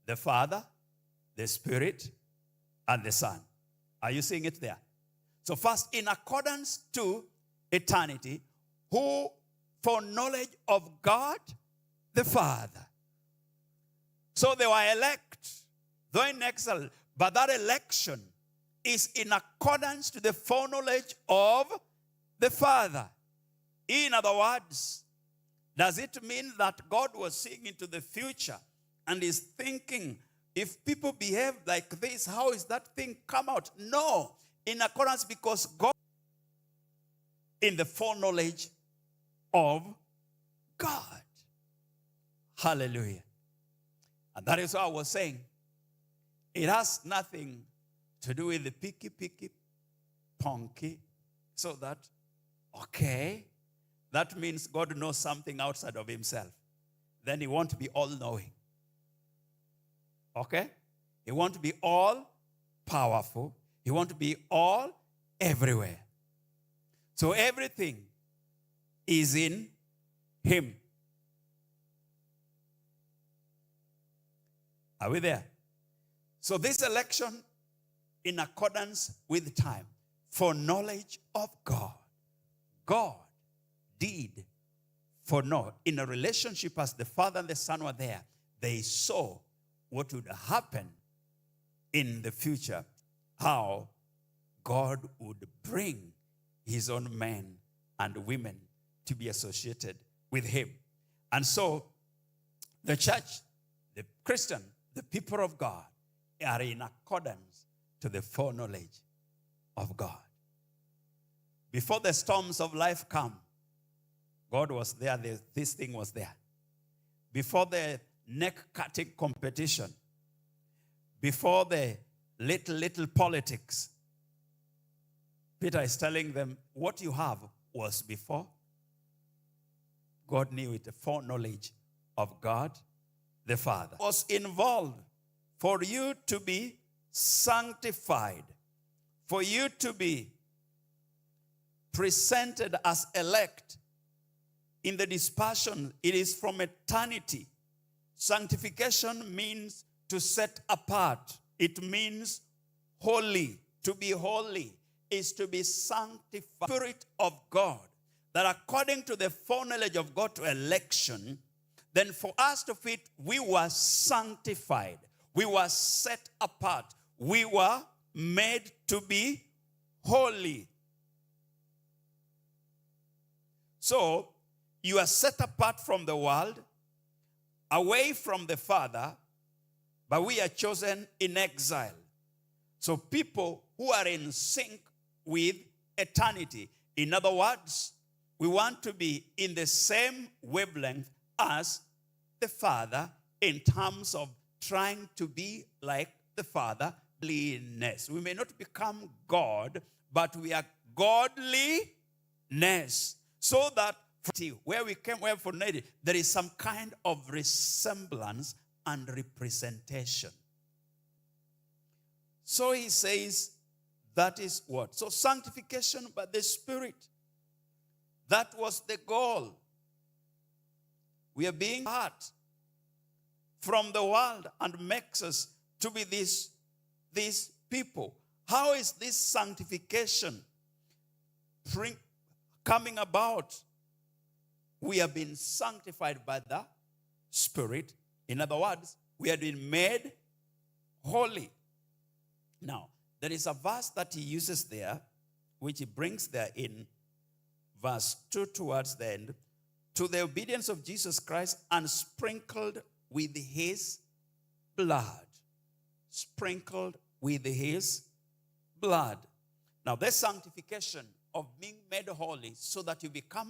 the Father, the Spirit, and the Son. Are you seeing it there? So first, in accordance to eternity, who foreknowledge of God the Father. So they were elect, though in exile, but that election is in accordance to the foreknowledge of the Father. In other words, does it mean that God was seeing into the future and is thinking, if people behave like this, how is that thing come out? No, in accordance, because God in the foreknowledge of God. Hallelujah. And that is what I was saying. It has nothing to do with the picky, punky, so that, okay, that means God knows something outside of himself. Then he won't be all-knowing. Okay? He won't be all-powerful. He won't be all everywhere. So everything is in him. Are we there? So this election, in accordance with time, for knowledge of God. God did foreknow. In a relationship as the Father and the Son were there, they saw what would happen in the future, how God would bring his own men and women to be associated with him. And so the church, the Christian, the people of God are in accordance to the foreknowledge of God. Before the storms of life come, God was there, this thing was there. Before the neck-cutting competition, before the little politics, Peter is telling them, what you have was before. God knew it, the foreknowledge of God the Father was involved for you to be sanctified, for you to be presented as elect in the dispersion. It is from eternity. Sanctification means to set apart. It means holy. To be holy is to be sanctified. Spirit of God, that according to the foreknowledge of God to election, then for us to fit, we were sanctified. We were set apart. We were made to be holy. So, you are set apart from the world, away from the Father, but we are chosen in exile. So people who are in sync with eternity. In other words, we want to be in the same wavelength as the Father in terms of trying to be like the Father. Godliness. We may not become God, but we are godliness. So that where we came, where for native, there is some kind of resemblance and representation. So he says, that is what? So sanctification by the Spirit. That was the goal. We are being apart from the world and makes us to be these people. How is this sanctification coming about? We have been sanctified by the Spirit. In other words, we have been made holy. Now, there is a verse that he uses there, which he brings there in verse 2 towards the end. To the obedience of Jesus Christ and sprinkled with his blood. Sprinkled with his blood. Now, this sanctification of being made holy so that you become